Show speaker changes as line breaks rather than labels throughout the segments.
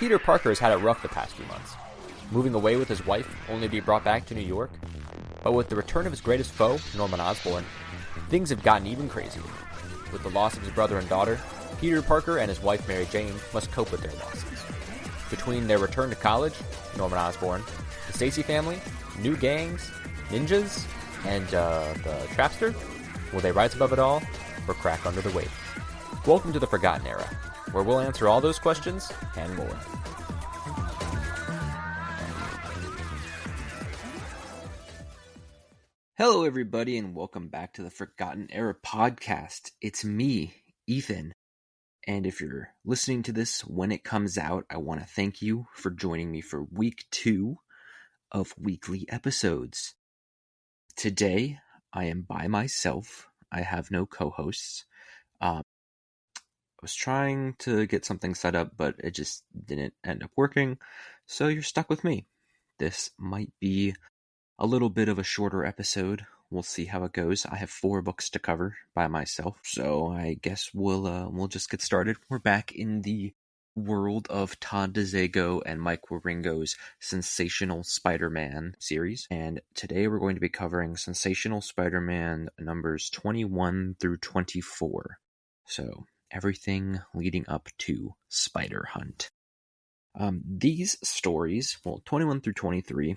Peter Parker has had it rough the past few months, moving away with his wife only to be brought back to New York. But with the return of his greatest foe, Norman Osborn, things have gotten even crazier. With the loss of his brother and daughter, Peter Parker and his wife Mary Jane must cope with their losses. Between their return to college, Norman Osborn, the Stacy family, new gangs, ninjas, and the Trapster, will they rise above it all or crack under the weight? Welcome to the Forgotten Era, where we'll answer all those questions and more. Hello, everybody, and welcome back to the Forgotten Era podcast. It's me, Ethan. And if you're listening to this when it comes out, I want to thank you for joining me for week 2 of weekly episodes. Today, I am by myself. I have no co-hosts. I was trying to get something set up, but it just didn't end up working. So you're stuck with me. This might be a little bit of a shorter episode. We'll see how it goes. I have 4 books to cover by myself, so I guess we'll just get started. We're back in the world of Todd DeZago and Mike Wieringo's Sensational Spider-Man series, and today we're going to be covering Sensational Spider-Man numbers 21 through 24. So everything leading up to Spider Hunt. These stories, 21 through 23,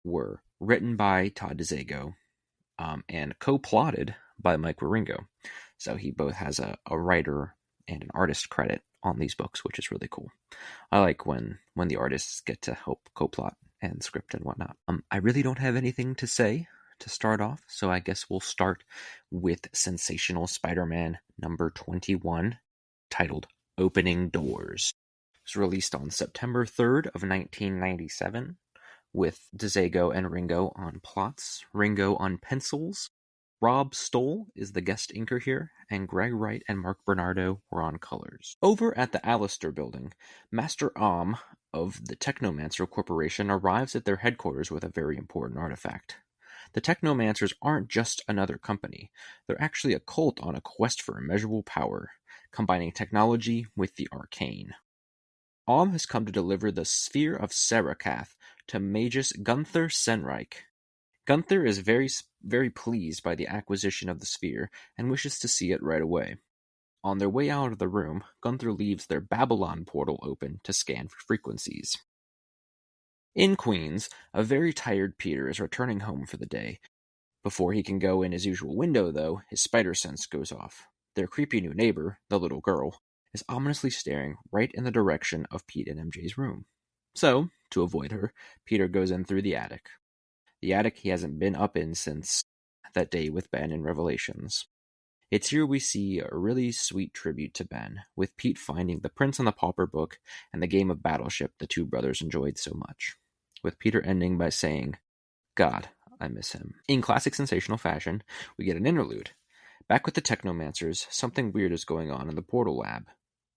were written by Todd DeZago and co-plotted by Mike Wieringo. So he both has a writer and an artist credit on these books, which is really cool. I like when the artists get to help co-plot and script and whatnot. I really don't have anything to say to start off, so I guess we'll start with Sensational Spider-Man number 21, titled Opening Doors. It was released on September 3rd of 1997. With DeZago and Ringo on plots, Ringo on pencils. Rob Stoll is the guest inker here, and Greg Wright and Mark Bernardo were on colors. Over at the Allister building, Master Om of the Technomancer Corporation arrives at their headquarters with a very important artifact. The Technomancers aren't just another company. They're actually a cult on a quest for immeasurable power, combining technology with the arcane. Om has come to deliver the Sphere of Sarakath to Magus Gunther Senreich. Gunther is very pleased by the acquisition of the sphere and wishes to see it right away. On their way out of the room, Gunther leaves their Babylon portal open to scan for frequencies. In Queens, a very tired Peter is returning home for the day. Before he can go in his usual window, though, his spider sense goes off. Their creepy new neighbor, the little girl, is ominously staring right in the direction of Pete and MJ's room. So, to avoid her, Peter goes in through the attic. The attic he hasn't been up in since that day with Ben in Revelations. It's here we see a really sweet tribute to Ben, with Pete finding the Prince and the Pauper book and the game of Battleship the two brothers enjoyed so much, with Peter ending by saying, "God, I miss him." In classic Sensational fashion, we get an interlude. Back with the Technomancers, something weird is going on in the portal lab.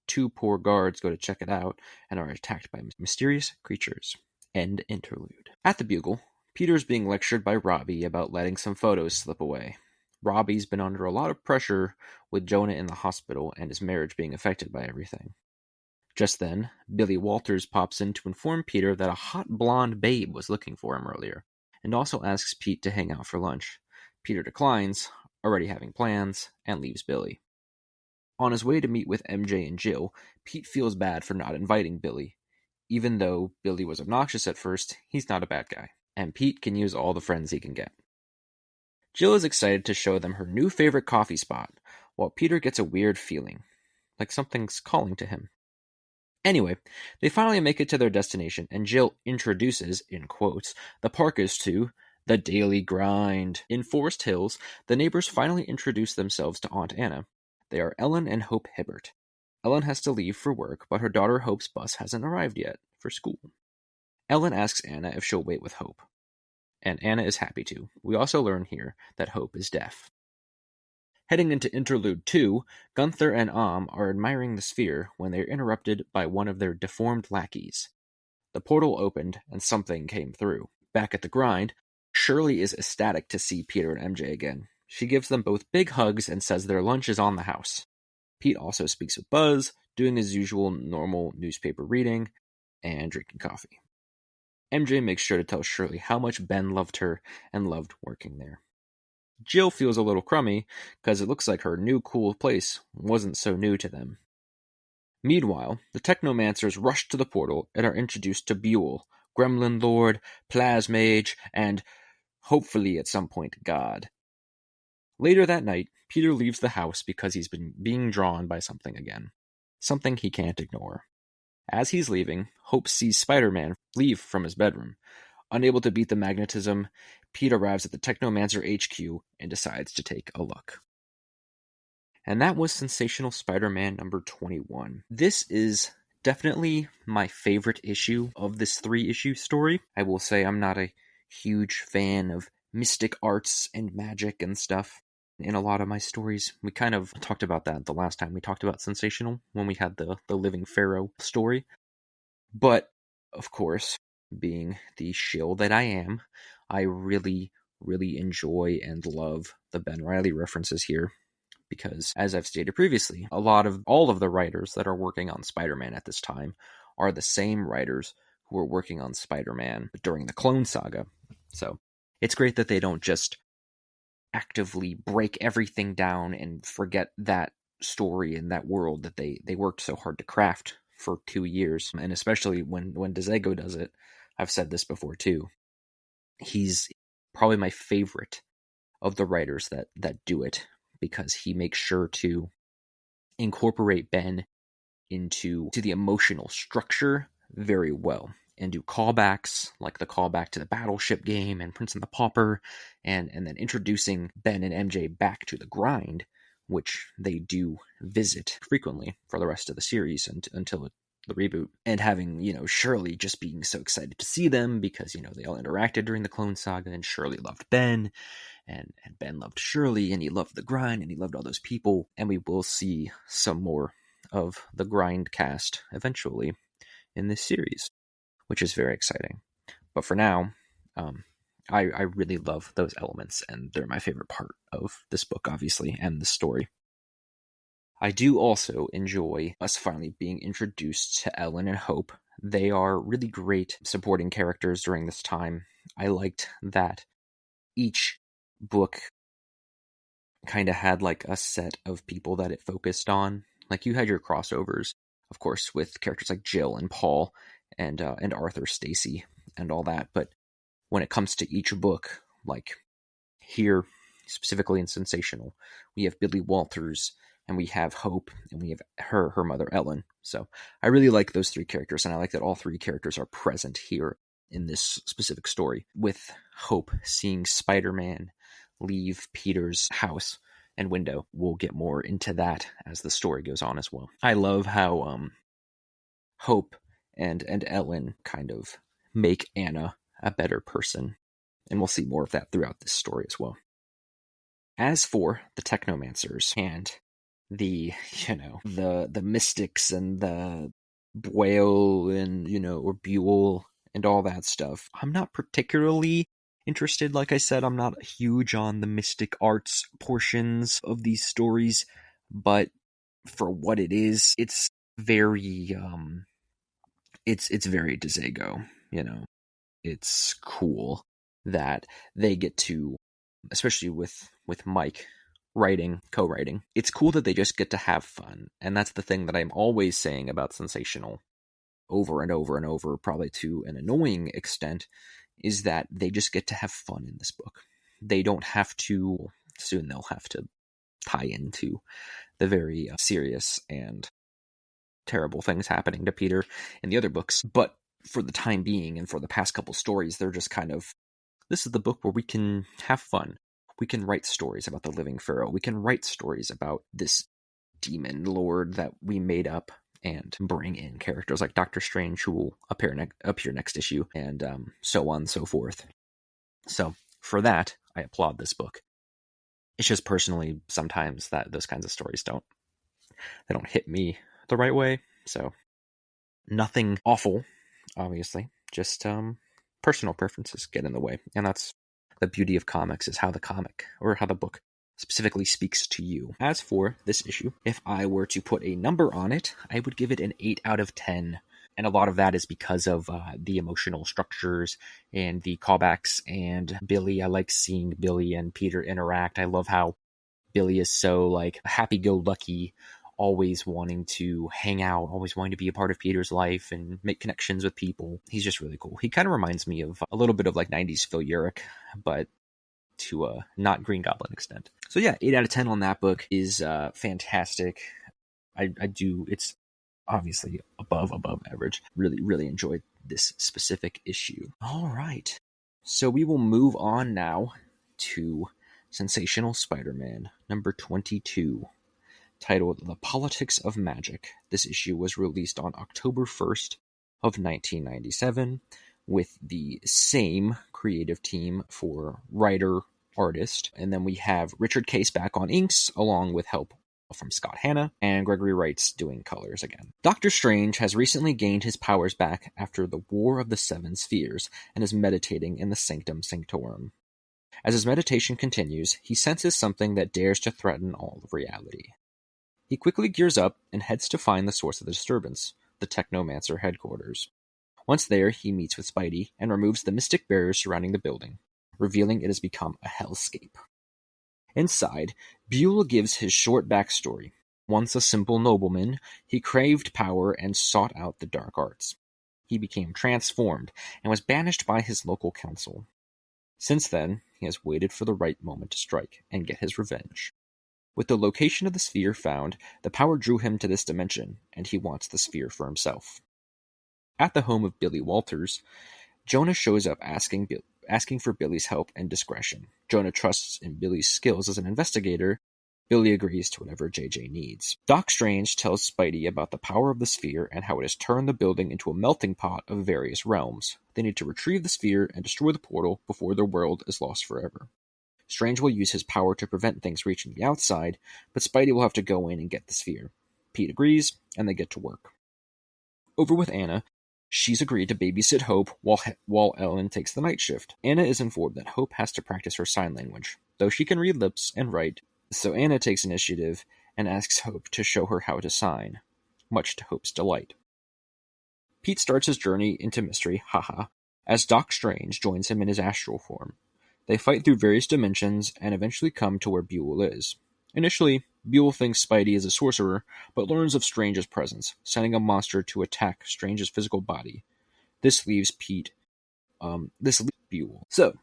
2 poor guards go to check it out and are attacked by mysterious creatures. End interlude. At the Bugle, Peter's being lectured by Robbie about letting some photos slip away. Robbie's been under a lot of pressure with Jonah in the hospital and his marriage being affected by everything. Just then, Billy Walters pops in to inform Peter that a hot blonde babe was looking for him earlier, and also asks Pete to hang out for lunch. Peter declines, already having plans, and leaves Billy. On his way to meet with MJ and Jill, Pete feels bad for not inviting Billy. Even though Billy was obnoxious at first, he's not a bad guy, and Pete can use all the friends he can get. Jill is excited to show them her new favorite coffee spot, while Peter gets a weird feeling, like something's calling to him. Anyway, they finally make it to their destination, and Jill introduces, in quotes, the Parkers to the daily grind. In Forest Hills, the neighbors finally introduce themselves to Aunt Anna. They are Ellen and Hope Hibbert. Ellen has to leave for work, but her daughter Hope's bus hasn't arrived yet for school. Ellen asks Anna if she'll wait with Hope, and Anna is happy to. We also learn here that Hope is deaf. Heading into Interlude 2, Gunther and Om are admiring the sphere when they are interrupted by one of their deformed lackeys. The portal opened, and something came through. Back at the grind, Shirley is ecstatic to see Peter and MJ again. She gives them both big hugs and says their lunch is on the house. Pete also speaks with Buzz, doing his usual normal newspaper reading, and drinking coffee. MJ makes sure to tell Shirley how much Ben loved her and loved working there. Jill feels a little crummy because it looks like her new cool place wasn't so new to them. Meanwhile, the Technomancers rush to the portal and are introduced to Buell, Gremlin Lord, Plasmage, and, hopefully at some point, God. Later that night, Peter leaves the house because he's been being drawn by something again. Something he can't ignore. As he's leaving, Hope sees Spider-Man leave from his bedroom. Unable to beat the magnetism, Pete arrives at the Technomancer HQ and decides to take a look. And that was Sensational Spider-Man number 21. This is definitely my favorite issue of this 3-issue story. I will say I'm not a huge fan of mystic arts and magic and stuff in a lot of my stories. We kind of talked about that the last time we talked about Sensational, when we had the Living Pharaoh story. But, of course, being the shill that I am, I really, really enjoy and love the Ben Reilly references here. Because, as I've stated previously, all of the writers that are working on Spider-Man at this time are the same writers who were working on Spider-Man during the Clone Saga. So, it's great that they don't just actively break everything down and forget that story and that world that they worked so hard to craft for 2 years. And especially when DeZago does it, I've said this before too, he's probably my favorite of the writers that do it, because he makes sure to incorporate Ben into the emotional structure very well, and do callbacks, like the callback to the Battleship game and Prince and the Pauper, and then introducing Ben and MJ back to the grind, which they do visit frequently for the rest of the series until the reboot, and having, Shirley just being so excited to see them because, they all interacted during the Clone Saga, and Shirley loved Ben, and Ben loved Shirley, and he loved the grind, and he loved all those people, and we will see some more of the grind cast eventually in this series, which is very exciting. But for now, I really love those elements, and they're my favorite part of this book, obviously, and the story. I do also enjoy us finally being introduced to Ellen and Hope. They are really great supporting characters during this time. I liked that each book kind of had like a set of people that it focused on. Like, you had your crossovers, of course, with characters like Jill and Paul and Arthur, Stacy, and all that. But when it comes to each book, like here, specifically in Sensational, we have Billy Walters, and we have Hope, and we have her mother, Ellen. So I really like those 3 characters, and I like that all 3 characters are present here in this specific story. With Hope seeing Spider-Man leave Peter's house and window, we'll get more into that as the story goes on as well. I love how Hope and Ellen kind of make Anna a better person, and we'll see more of that throughout this story as well. As for the Technomancers and the mystics and the Buell and, or Buell and all that stuff, I'm not particularly interested. Like I said, I'm not huge on the mystic arts portions of these stories, but for what it is, it's very it's very DeZago, It's cool that they get to, especially with Mike co-writing, it's cool that they just get to have fun. And that's the thing that I'm always saying about Sensational over and over and over, probably to an annoying extent, is that they just get to have fun in this book. They don't have to, soon they'll have to tie into the very serious and terrible things happening to Peter in the other books. But for the time being, and for the past couple stories, they're just kind of, this is the book where we can have fun. We can write stories about the Living Pharaoh. We can write stories about this demon lord that we made up, and bring in characters like Doctor Strange, who will appear next issue, and so on and so forth. So for that, I applaud this book. It's just personally, sometimes that those kinds of stories don't hit me the right way. So nothing awful, obviously, just personal preferences get in the way. And that's the beauty of comics, is how the comic, or how the book specifically speaks to you. As for this issue, if I were to put a number on it, I would give it an 8 out of 10. And a lot of that is because of the emotional structures and the callbacks. And Billy, I like seeing Billy and Peter interact. I love how Billy is so like happy-go-lucky, always wanting to hang out, always wanting to be a part of Peter's life and make connections with people. He's just really cool. He kind of reminds me of a little bit of like 90s Phil Urich, but to a not Green Goblin extent. So yeah, 8 out of 10 on that book is fantastic. I do, it's obviously above average. Really enjoyed this specific issue. All right. So we will move on now to Sensational Spider-Man, number 22, titled The Politics of Magic. This issue was released on October 1st of 1997 with the same creative team for writer, artist, and then we have Richard Case back on inks along with help from Scott Hanna, and Gregory Wright's doing colors again. Doctor Strange has recently gained his powers back after the War of the Seven Spheres and is meditating in the Sanctum Sanctorum. As his meditation continues, he senses something that dares to threaten all of reality. He quickly gears up and heads to find the source of the disturbance, the Technomancer headquarters. Once there, he meets with Spidey and removes the mystic barriers surrounding the building, revealing it has become a hellscape. Inside, Buell gives his short backstory. Once a simple nobleman, he craved power and sought out the dark arts. He became transformed and was banished by his local council. Since then, he has waited for the right moment to strike and get his revenge. With the location of the sphere found, the power drew him to this dimension, and he wants the sphere for himself. At the home of Billy Walters, Jonah shows up asking for Billy's help and discretion. Jonah trusts in Billy's skills as an investigator. Billy agrees to whatever JJ needs. Doc Strange tells Spidey about the power of the sphere and how it has turned the building into a melting pot of various realms. They need to retrieve the sphere and destroy the portal before their world is lost forever. Strange will use his power to prevent things reaching the outside, but Spidey will have to go in and get the sphere. Pete agrees, and they get to work. Over with Anna, she's agreed to babysit Hope while Ellen takes the night shift. Anna is informed that Hope has to practice her sign language, though she can read lips and write, so Anna takes initiative and asks Hope to show her how to sign, much to Hope's delight. Pete starts his journey into mystery, as Doc Strange joins him in his astral form. They fight through various dimensions and eventually come to where Buell is. Initially, Buell thinks Spidey is a sorcerer, but learns of Strange's presence, sending a monster to attack Strange's physical body. This leaves Buell. So,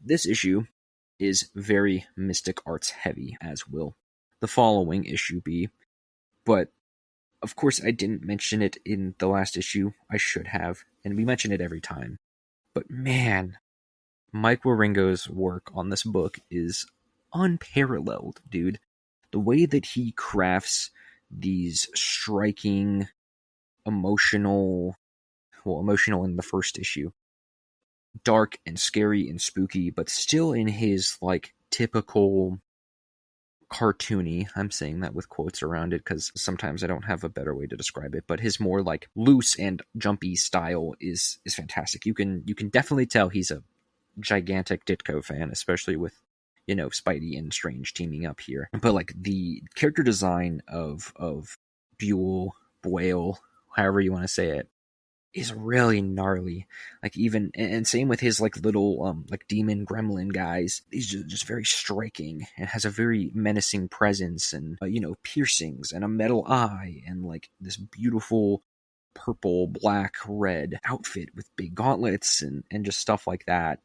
this issue is very Mystic Arts heavy, as will the following issue be. But, of course, I didn't mention it in the last issue. I should have, and we mention it every time. But man, Mike Wieringo's work on this book is unparalleled, dude. The way that he crafts these striking, emotional in the first issue, dark and scary and spooky, but still in his, like, typical cartoony, I'm saying that with quotes around it because sometimes I don't have a better way to describe it, but his more, like, loose and jumpy style is fantastic. You can definitely tell he's a gigantic Ditko fan, especially with, Spidey and Strange teaming up here. But like the character design of Buell, however you want to say it, is really gnarly. Like even and same with his like little like demon gremlin guys. He's just very striking and has a very menacing presence and piercings and a metal eye and like this beautiful purple, black, red outfit with big gauntlets and just stuff like that.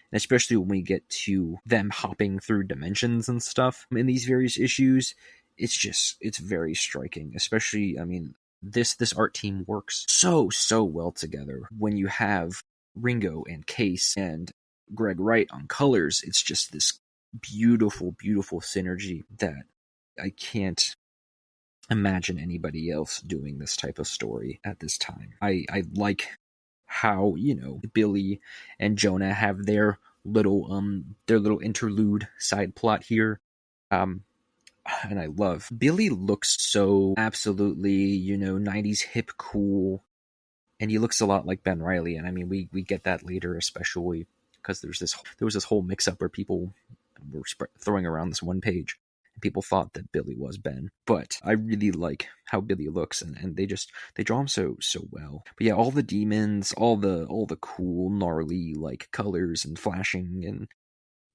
And especially when we get to them hopping through dimensions and stuff in these various issues, it's very striking. Especially, I mean, this art team works so well together. When you have Ringo and Case and Greg Wright on colors, it's just this beautiful synergy that I can't imagine anybody else doing this type of story at this time. I like how, Billy and Jonah have their little interlude side plot here. And I love Billy looks so absolutely, 90s hip cool, and he looks a lot like Ben Reilly, and I mean we get that later, especially because there was this whole mix up where people were throwing around this one page People thought that Billy was Ben, but I really like how Billy looks, and they draw him so well. But yeah, all the demons, all the cool gnarly like colors and flashing and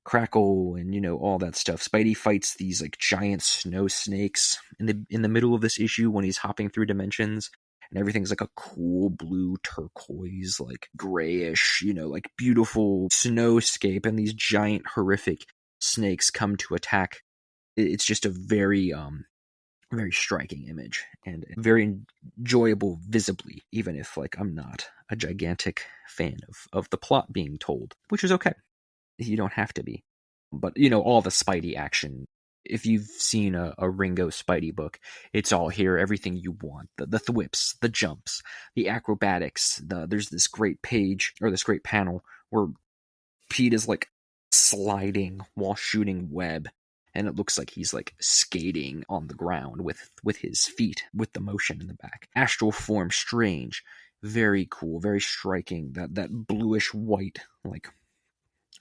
crackle and all that stuff. Spidey fights these like giant snow snakes in the middle of this issue when he's hopping through dimensions, and everything's like a cool blue turquoise, like grayish, like beautiful snowscape, and these giant horrific snakes come to attack. It's just a very very striking image and very enjoyable visibly, even if like I'm not a gigantic fan of the plot being told, which is okay. You don't have to be. But, all the Spidey action, if you've seen a Ringo Spidey book, it's all here, everything you want. The thwips, the jumps, the acrobatics. There's this great page, or this great panel, where Pete is, like, sliding while shooting web, and it looks like he's, like, skating on the ground with his feet, with the motion in the back. Astral form, Strange. Very cool, very striking. That bluish-white, like,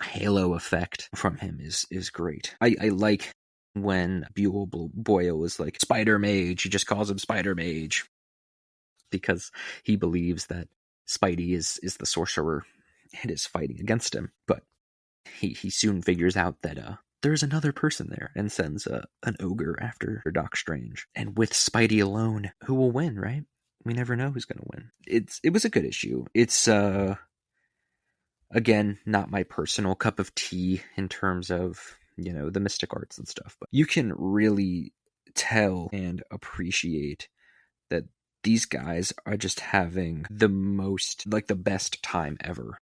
halo effect from him is great. I like when Buell Boyle is like Spider Mage. He just calls him Spider Mage because he believes that Spidey is the sorcerer and is fighting against him. But he soon figures out that there's another person there and sends an ogre after Doc Strange. And with Spidey alone, who will win? Right? We never know who's going to win. It was a good issue. It's again, not my personal cup of tea in terms of, the mystic arts and stuff, but you can really tell and appreciate that these guys are just having the best time ever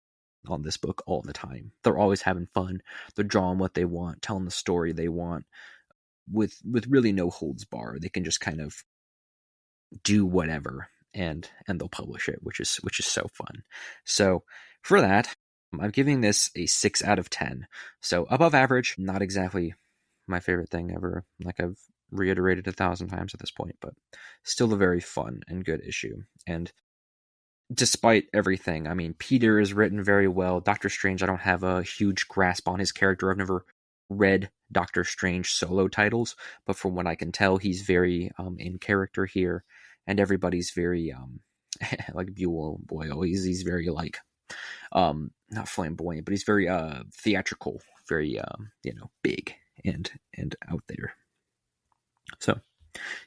on this book all the time. They're always having fun. They're drawing what they want, telling the story they want with really no holds bar. They can just kind of do whatever and they'll publish it, which is so fun. So for that, I'm giving this a 6 out of 10. So above average, not exactly my favorite thing ever, like I've reiterated 1,000 times at this point, but still a very fun and good issue. And despite everything, I mean, Peter is written very well. Doctor Strange, I don't have a huge grasp on his character. I've never read Doctor Strange solo titles, but from what I can tell, he's very in character here, and everybody's very like Buell Boyle. He's very like not flamboyant, but he's very theatrical, very big and out there. So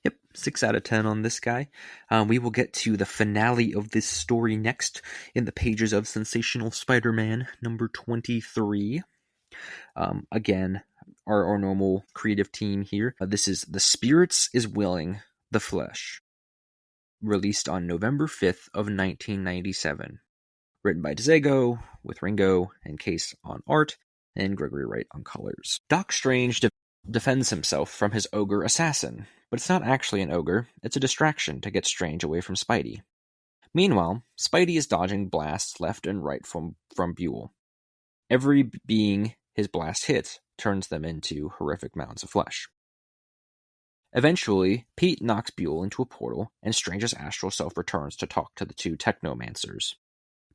yep, 6 out of 10 on this guy. We will get to the finale of this story next in the pages of Sensational Spider-Man number 23. Again, our normal creative team here. This is The Spirits is Willing, The Flesh, released on November 5th of 1997. Written by DeZago, with Ringo and Case on art, and Gregory Wright on colors. Doc Strange defends himself from his ogre assassin, but it's not actually an ogre, it's a distraction to get Strange away from Spidey. Meanwhile, Spidey is dodging blasts left and right from Buell. Every being his blast hits turns them into horrific mounds of flesh. Eventually, Pete knocks Buell into a portal, and Strange's astral self returns to talk to the two technomancers.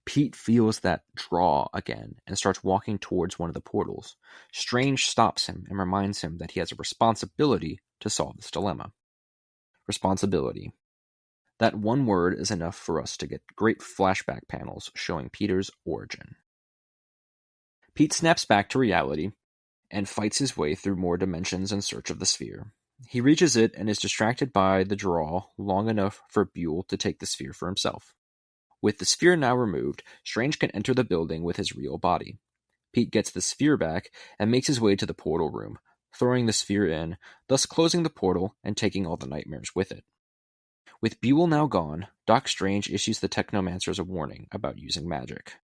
Pete feels that draw again and starts walking towards one of the portals. Strange stops him and reminds him that he has a responsibility to solve this dilemma. Responsibility. That one word is enough for us to get great flashback panels showing Peter's origin. Pete snaps back to reality and fights his way through more dimensions in search of the sphere. He reaches it and is distracted by the draw long enough for Buell to take the sphere for himself. With the sphere now removed, Strange can enter the building with his real body. Pete gets the sphere back and makes his way to the portal room, throwing the sphere in, thus closing the portal and taking all the nightmares with it. With Buell now gone, Doc Strange issues the Technomancers a warning about using magic.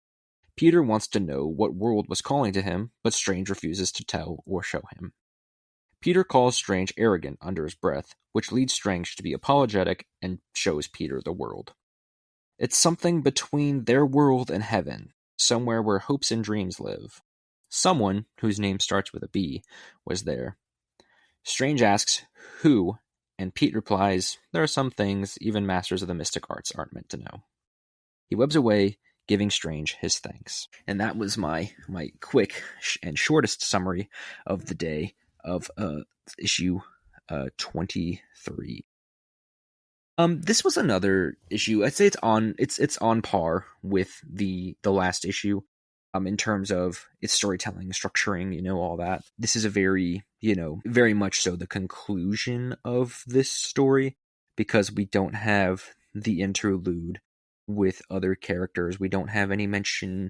Peter wants to know what world was calling to him, but Strange refuses to tell or show him. Peter calls Strange arrogant under his breath, which leads Strange to be apologetic and shows Peter the world. It's something between their world and heaven, somewhere where hopes and dreams live. Someone, whose name starts with a B, was there. Strange asks, who? And Pete replies, there are some things even masters of the mystic arts aren't meant to know. He webs away, giving Strange his thanks. And that was my quick and shortest summary of the day of It's issue 23. This was another issue. I'd say it's on par with the last issue, in terms of its storytelling, structuring, all that. This is a very, very much so the conclusion of this story, because we don't have the interlude with other characters. We don't have any mention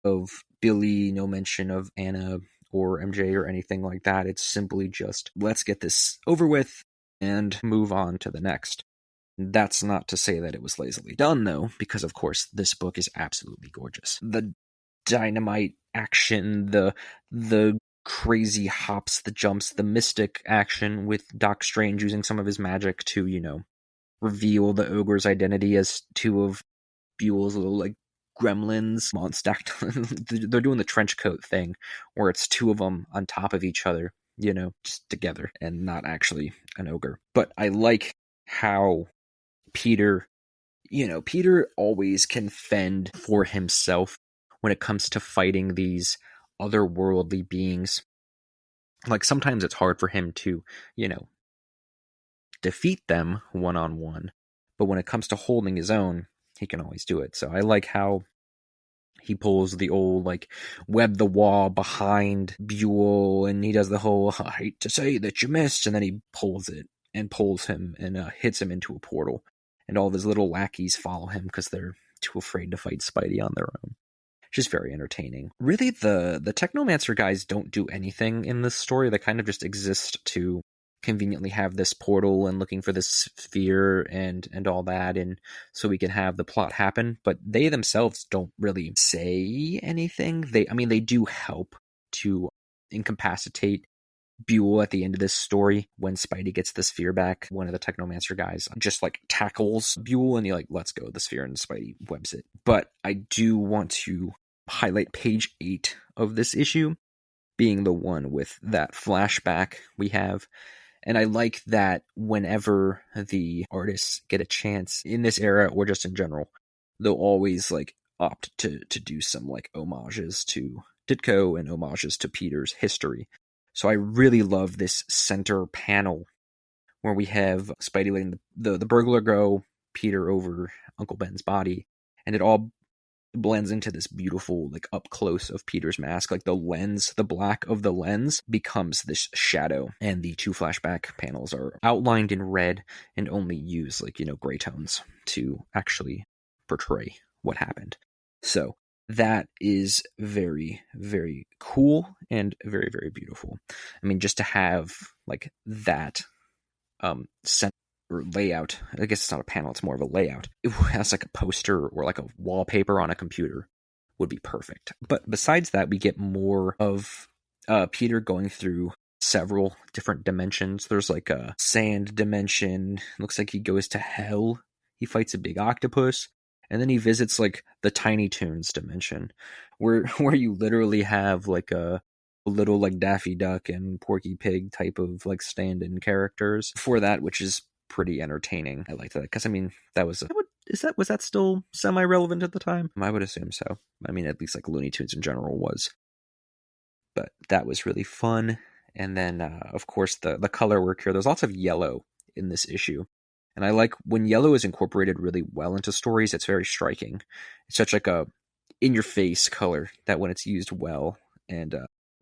of Billy, no mention of Anna or MJ or anything like that. It's simply just, let's get this over with and move on to the next. That's not to say that it was lazily done, though, because of course this book is absolutely gorgeous. The dynamite action, the crazy hops, the jumps, the mystic action with Doc Strange using some of his magic to, reveal the ogre's identity as two of Buell's little, gremlins on stacked. They're doing the trench coat thing, where it's two of them on top of each other, just together, and not actually an ogre. But I like how Peter always can fend for himself when it comes to fighting these otherworldly beings. Like, sometimes it's hard for him to, defeat them one-on-one, but when it comes to holding his own, he can always do it. So I like how he pulls the old, web the wall behind Buell, and he does the whole, I hate to say that you missed, and then he pulls it, and pulls him, and hits him into a portal. And all of his little lackeys follow him because they're too afraid to fight Spidey on their own. Just very entertaining. Really, the Technomancer guys don't do anything in this story. They kind of just exist to conveniently have this portal and looking for this sphere and all that, and so we can have the plot happen. But they themselves don't really say anything. They do help to incapacitate Buell at the end of this story. When Spidey gets the sphere back, one of the Technomancer guys just tackles Buell, and he let's go of the sphere, and Spidey webs it. But I do want to highlight page 8 of this issue being the one with that flashback we have. And I like that whenever the artists get a chance in this era, or just in general, they'll always opt to do some homages to Ditko and homages to Peter's history. So I really love this center panel where we have Spidey letting the burglar go, Peter over Uncle Ben's body, and it all blends into this beautiful up close of Peter's mask. The lens, the black of the lens becomes this shadow, and the two flashback panels are outlined in red and only use gray tones to actually portray what happened. So that is very, very cool and very, very beautiful. Just to have that center layout, I guess it's not a panel, it's more of a layout. It has a poster or a wallpaper on a computer would be perfect. But besides that, we get more of Peter going through several different dimensions. There's a sand dimension. Looks like he goes to hell. He fights a big octopus. And then he visits the Tiny Toons dimension, where you literally have a little Daffy Duck and Porky Pig type of stand-in characters for that, which is pretty entertaining. I like that because was that still semi-relevant at the time? I would assume so. At least Looney Tunes in general was. But that was really fun. And then of course the color work here. There's lots of yellow in this issue. And I like when yellow is incorporated really well into stories, it's very striking. It's such a in-your-face color that when it's used well and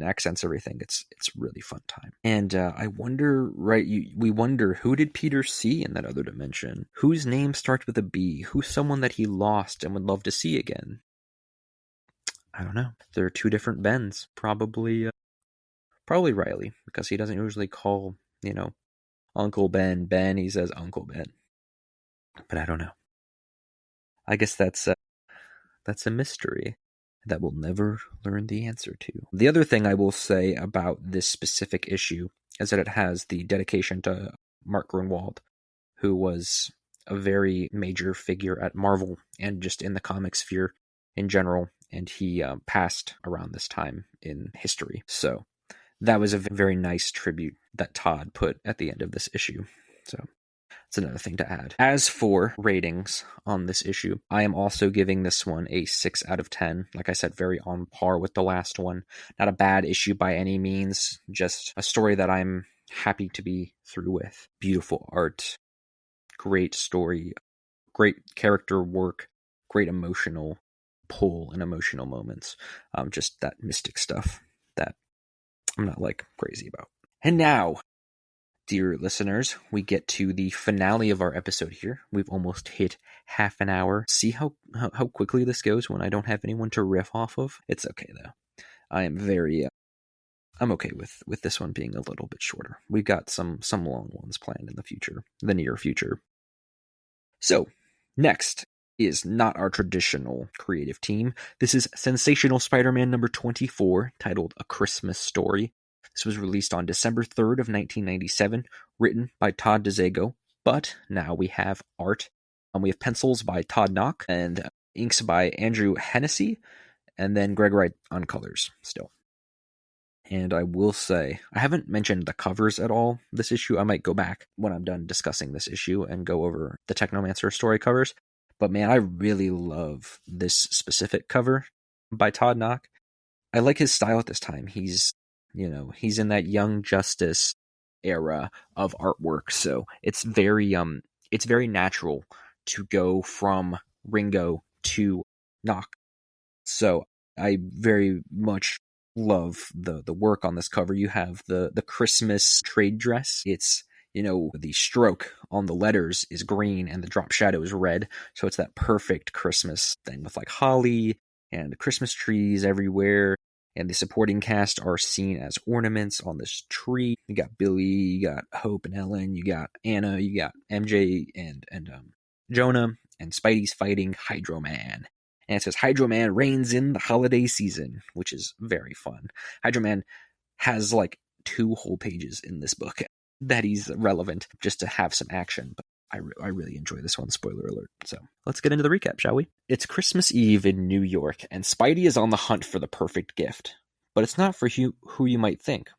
accents everything, it's really fun time. And I wonder, we wonder, who did Peter see in that other dimension? Whose name starts with a B? Who's someone that he lost and would love to see again? I don't know. There are two different Bens. Probably Riley, because he doesn't usually call, Uncle Ben, he says Uncle Ben. But I don't know. I guess that's a mystery that we'll never learn the answer to. The other thing I will say about this specific issue is that it has the dedication to Mark Gruenwald, who was a very major figure at Marvel and just in the comic sphere in general, and he passed around this time in history. So that was a very nice tribute that Todd put at the end of this issue. So that's another thing to add. As for ratings on this issue, I am also giving this one a 6 out of 10. Like I said, very on par with the last one. Not a bad issue by any means, just a story that I'm happy to be through with. Beautiful art, great story, great character work, great emotional pull and emotional moments. Just that mystic stuff that I'm not like crazy about. And now, dear listeners, we get to the finale of our episode here. We've almost hit half an hour. See how quickly this goes when I don't have anyone to riff off of? It's okay, though. I am very... I'm okay with this one being a little bit shorter. We've got some long ones planned in the future, the near future. So, next is not our traditional creative team. This is Sensational Spider-Man number 24, titled A Christmas Story. This was released on December 3rd of 1997, written by Todd DeZago, but now we have art. We have pencils by Todd Knock and inks by Andrew Hennessy, and then Greg Wright on colors still. And I will say, I haven't mentioned the covers at all this issue. I might go back when I'm done discussing this issue and go over the Technomancer story covers. But man, I really love this specific cover by Todd Knock. I like his style at this time. He's in that Young Justice era of artwork. So it's very natural to go from Ringo to Knock. So I very much love the work on this cover. You have the Christmas trade dress. It's, the stroke on the letters is green and the drop shadow is red. So it's that perfect Christmas thing with like holly and Christmas trees everywhere. And the supporting cast are seen as ornaments on this tree. You got Billy, you got Hope and Ellen, you got Anna, you got MJ and Jonah, and Spidey's fighting Hydro Man. And it says, Hydro Man reigns in the holiday season, which is very fun. Hydro Man has like 2 whole pages in this book that he's relevant just to have some action. But I really enjoy this one, spoiler alert. So let's get into the recap, shall we? It's Christmas Eve in New York, and Spidey is on the hunt for the perfect gift. But it's not for who you might think.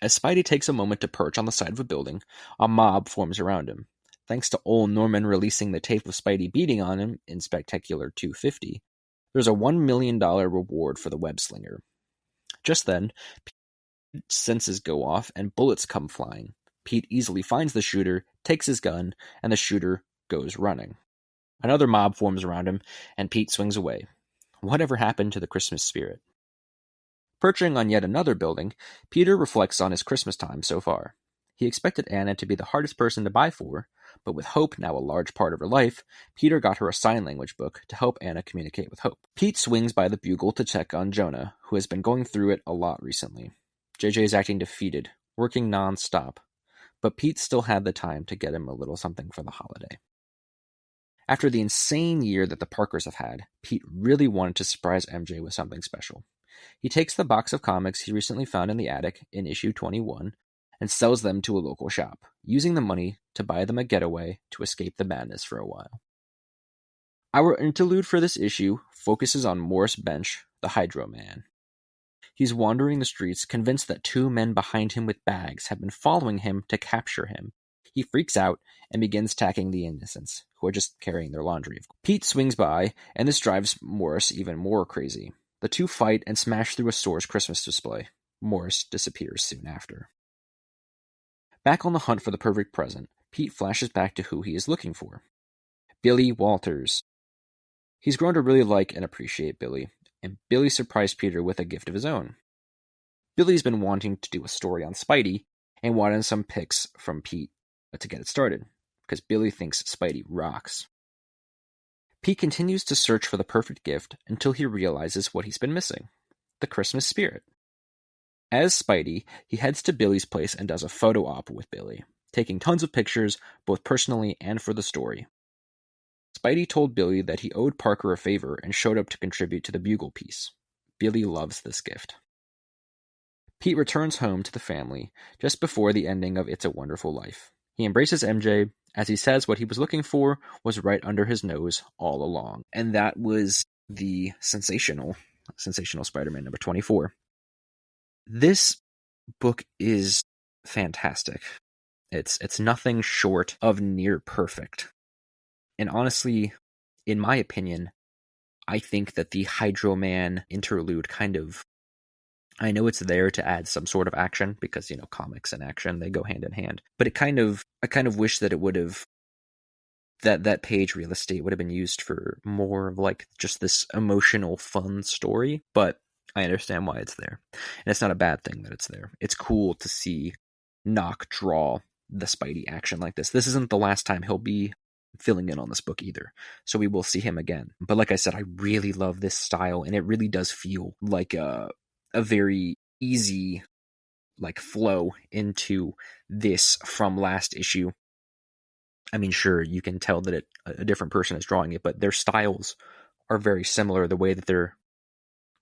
As Spidey takes a moment to perch on the side of a building, a mob forms around him. Thanks to old Norman releasing the tape of Spidey beating on him in Spectacular 250, there's a $1 million reward for the web slinger. Just then, Pete's senses go off and bullets come flying. Pete easily finds the shooter, takes his gun, and the shooter goes running. Another mob forms around him, and Pete swings away. Whatever happened to the Christmas spirit? Perching on yet another building, Peter reflects on his Christmas time so far. He expected Anna to be the hardest person to buy for, but with Hope now a large part of her life, Peter got her a sign language book to help Anna communicate with Hope. Pete swings by the Bugle to check on Jonah, who has been going through it a lot recently. JJ is acting defeated, working non-stop, but Pete still had the time to get him a little something for the holiday. After the insane year that the Parkers have had, Pete really wanted to surprise MJ with something special. He takes the box of comics he recently found in the attic in issue 21 and sells them to a local shop, using the money to buy them a getaway to escape the madness for a while. Our interlude for this issue focuses on Morris Bench, the Hydro Man. He's wandering the streets, convinced that 2 men behind him with bags have been following him to capture him. He freaks out and begins attacking the innocents, who are just carrying their laundry. Pete swings by, and this drives Morris even more crazy. The 2 fight and smash through a store's Christmas display. Morris disappears soon after. Back on the hunt for the perfect present, Pete flashes back to who he is looking for. Billy Walters. He's grown to really like and appreciate Billy, and Billy surprised Peter with a gift of his own. Billy's been wanting to do a story on Spidey, and wanted some pics from Pete to get it started, because Billy thinks Spidey rocks. Pete continues to search for the perfect gift until he realizes what he's been missing: the Christmas spirit. As Spidey, he heads to Billy's place and does a photo op with Billy, taking tons of pictures, both personally and for the story. Spidey told Billy that he owed Parker a favor and showed up to contribute to the Bugle piece. Billy loves this gift. Pete returns home to the family just before the ending of It's a Wonderful Life. He embraces MJ, as he says what he was looking for was right under his nose all along. And that was the Sensational Spider-Man number 24. This book is fantastic. It's nothing short of near perfect. And honestly, in my opinion, I think that the Hydro Man interlude kind of I know it's there to add some sort of action because, comics and action, they go hand in hand. But I kind of wish that it would have, that page real estate would have been used for more of like just this emotional, fun story. But I understand why it's there. And it's not a bad thing that it's there. It's cool to see Nock draw the Spidey action like this. This isn't the last time he'll be filling in on this book either. So we will see him again. But like I said, I really love this style, and it really does feel like a very easy like flow into this from last issue. I mean, sure, you can tell that a different person is drawing it, but their styles are very similar. The way that their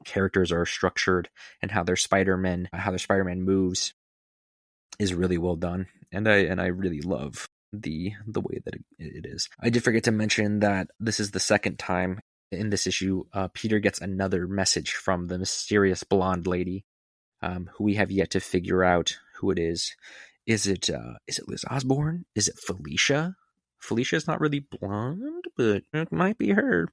characters are structured and how their Spider-Man moves is really well done, and I really love the way that it is. I did forget to mention that this is the second time in this issue Peter gets another message from the mysterious blonde lady, who we have yet to figure out who it is. Is it Liz Osborne? Is it Felicia? Felicia's not really blonde, but it might be her.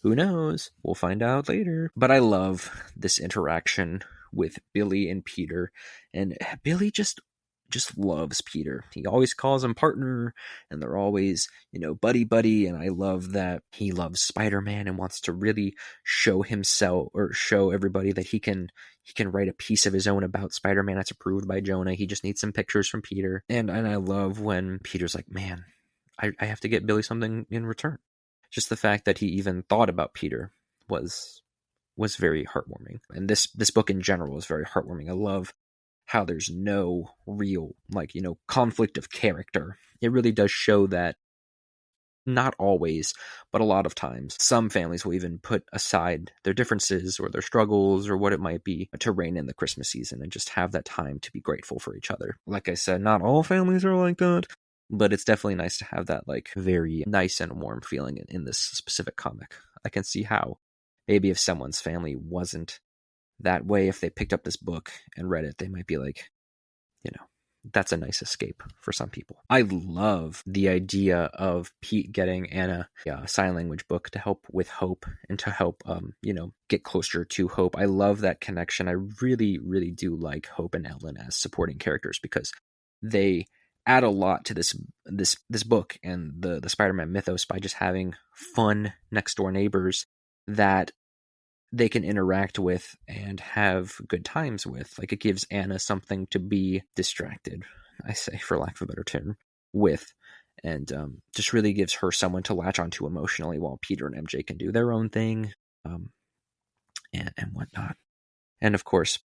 Who knows? We'll find out later. But I love this interaction with Billy and Peter, and Billy just loves Peter. He always calls him partner, and they're always, buddy, and I love that he loves Spider-Man and wants to really show himself, or show everybody that he can write a piece of his own about Spider-Man that's approved by Jonah. He just needs some pictures from Peter. And I love when Peter's like, man, I have to get Billy something in return. Just the fact that he even thought about Peter was very heartwarming. And this book in general is very heartwarming. I love how there's no real, conflict of character. It really does show that not always, but a lot of times, some families will even put aside their differences or their struggles or what it might be to rein in the Christmas season and just have that time to be grateful for each other. Like I said, not all families are like that, but it's definitely nice to have that very nice and warm feeling in this specific comic. I can see how maybe if someone's family wasn't that way, if they picked up this book and read it, they might be like, that's a nice escape for some people. I love the idea of Pete getting Anna a sign language book to help with Hope and to help, get closer to Hope. I love that connection. I really, really do like Hope and Ellen as supporting characters because they add a lot to this book and the Spider-Man mythos by just having fun next door neighbors that they can interact with and have good times with. Like, it gives Anna something to be distracted, I say, for lack of a better term, with, and just really gives her someone to latch onto emotionally while Peter and MJ can do their own thing, and whatnot. And of course,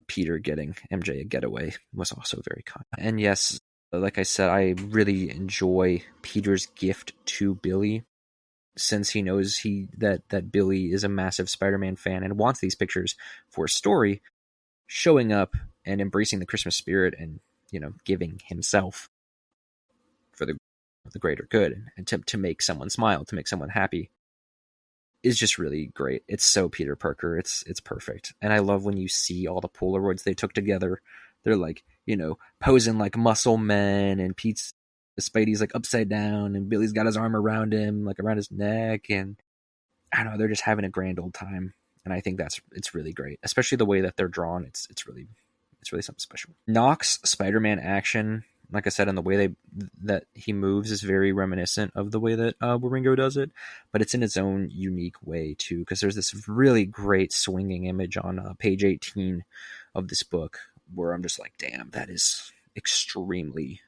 Peter getting MJ a getaway was also very kind. And yes, like I said, I really enjoy Peter's gift to Billy, since he knows that Billy is a massive Spider-Man fan and wants these pictures for a story, showing up and embracing the Christmas spirit and, giving himself for the greater good and to make someone smile, to make someone happy, is just really great. It's so Peter Parker. It's perfect. And I love when you see all the Polaroids they took together. They're posing like muscle men, and Spidey's upside down, and Billy's got his arm around him, around his neck, and I don't know, they're just having a grand old time. And I think it's really great, especially the way that they're drawn. It's really something special. Nock's Spider-Man action, like I said, and the way that he moves is very reminiscent of the way that Waringo does it, but it's in its own unique way too, because there's this really great swinging image on page 18 of this book where I'm just like, damn, that is extremely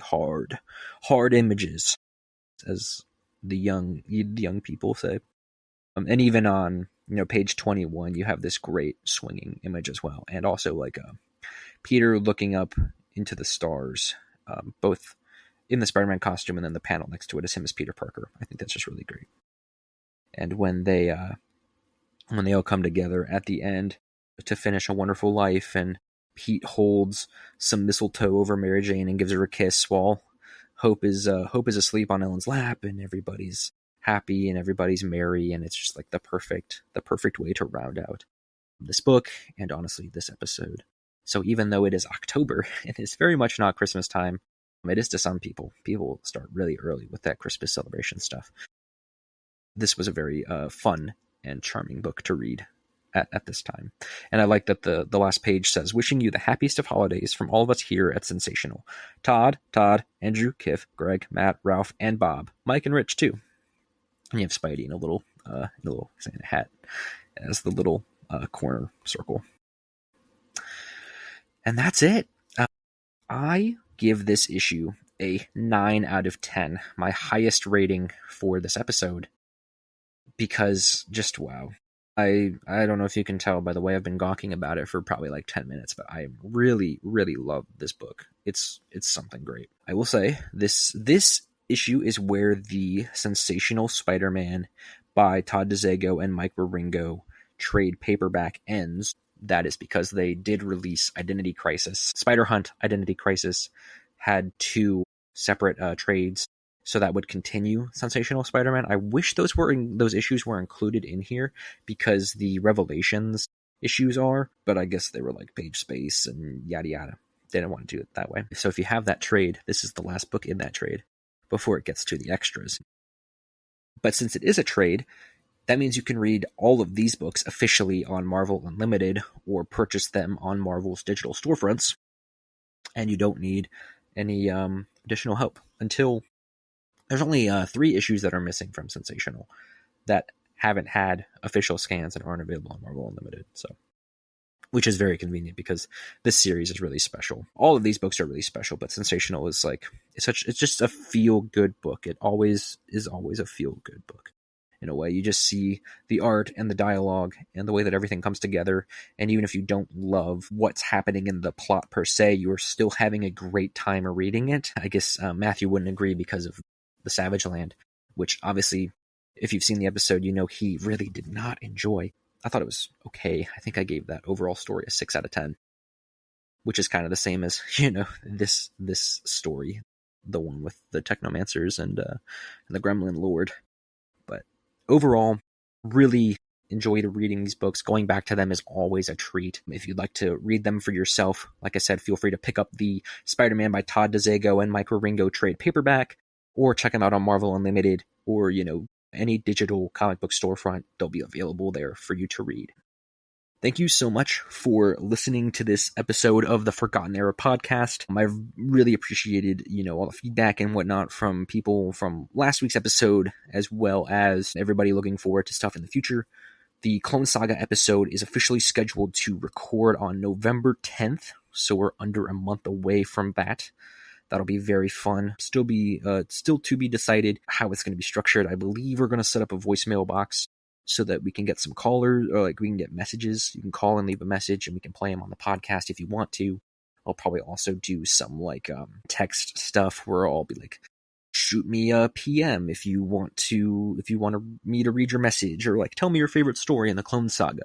hard images, as the young people say. And even on page 21, you have this great swinging image as well, and also Peter looking up into the stars, both in the Spider-Man costume and then the panel next to it is him as Peter Parker. I think that's just really great. And when they all come together at the end to finish A Wonderful Life, and Pete holds some mistletoe over Mary Jane and gives her a kiss while Hope is asleep on Ellen's lap, and everybody's happy and everybody's merry, and it's just the perfect way to round out this book and honestly this episode. So even though it is October, it is very much not Christmas time. It is to some people. People start really early with that Christmas celebration stuff. This was a very fun and charming book to read at this time. And I like that the last page says, wishing you the happiest of holidays from all of us here at Sensational. Todd, Andrew, Kiff, Greg, Matt, Ralph, and Bob. Mike and Rich, too. And you have Spidey in a little Santa hat as the little corner circle. And that's it. I give this issue a 9 out of 10, my highest rating for this episode, because just wow. I don't know if you can tell by the way I've been gawking about it for probably like 10 minutes, but I really, really love this book. It's something great. I will say this issue is where the Sensational Spider-Man by Todd DeZago and Mike Wieringo trade paperback ends. That is because they did release Identity Crisis. Spider Hunt Identity Crisis had 2 separate trades, so that would continue Sensational Spider-Man. I wish those issues were included in here, because the Revelations issues are, but I guess they were like page space and yada yada. They didn't want to do it that way. So if you have that trade, this is the last book in that trade before it gets to the extras. But since it is a trade, that means you can read all of these books officially on Marvel Unlimited or purchase them on Marvel's digital storefronts, and you don't need any additional help until there's only 3 issues that are missing from Sensational that haven't had official scans and aren't available on Marvel Unlimited. So, which is very convenient because this series is really special. All of these books are really special, but Sensational is like it's just a feel good book. It always is a feel good book. In a way, you just see the art and the dialogue and the way that everything comes together. And even if you don't love what's happening in the plot per se, you're still having a great time reading it. I guess Matthew wouldn't agree because of the Savage Land, which obviously, if you've seen the episode, you know he really did not enjoy. I thought it was okay. I think I gave that overall story a 6 out of 10, which is kind of the same as, this story, the one with the Technomancers and the Gremlin Lord. But overall, really enjoyed reading these books. Going back to them is always a treat. If you'd like to read them for yourself, like I said, feel free to pick up the Spider-Man by Todd DeZago and Mike Wieringo trade paperback, or check them out on Marvel Unlimited, or, any digital comic book storefront. They'll be available there for you to read. Thank you so much for listening to this episode of the Forgotten Era podcast. I've really appreciated, all the feedback and whatnot from people from last week's episode, as well as everybody looking forward to stuff in the future. The Clone Saga episode is officially scheduled to record on November 10th, so we're under a month away from that. That'll be very fun. Still to be decided how it's going to be structured. I believe we're going to set up a voicemail box so that we can get some callers, or we can get messages. You can call and leave a message, and we can play them on the podcast if you want to. I'll probably also do some text stuff where I'll be like, shoot me a PM if you want me to read your message, or tell me your favorite story in the Clone Saga,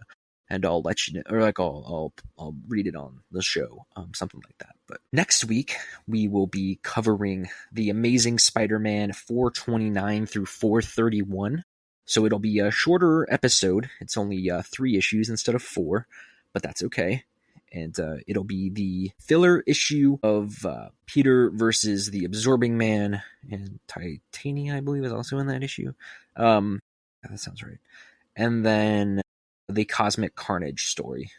and I'll let you know, or I'll read it on the show, something like that. But next week we will be covering the Amazing Spider-Man 429 through 431. So it'll be a shorter episode. It's only 3 issues instead of 4, but that's okay. And it'll be the filler issue of Peter versus the Absorbing Man, and Titania, I believe, is also in that issue. That sounds right. And then the Cosmic Carnage story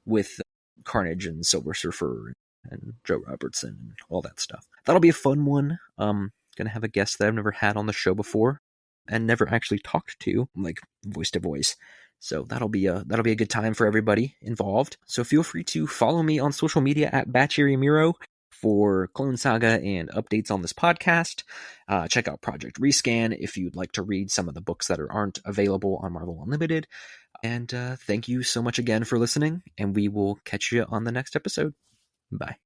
with Carnage and Silver Surfer and Joe Robertson and all that stuff. That'll be a fun one. Gonna have a guest that I've never had on the show before and never actually talked to, voice to voice. So that'll be a good time for everybody involved. So feel free to follow me on social media at Batchery for Clone Saga and updates on this podcast. Check out Project Rescan if you'd like to read some of the books that aren't available on Marvel Unlimited. And thank you so much again for listening, and we will catch you on the next episode. Bye.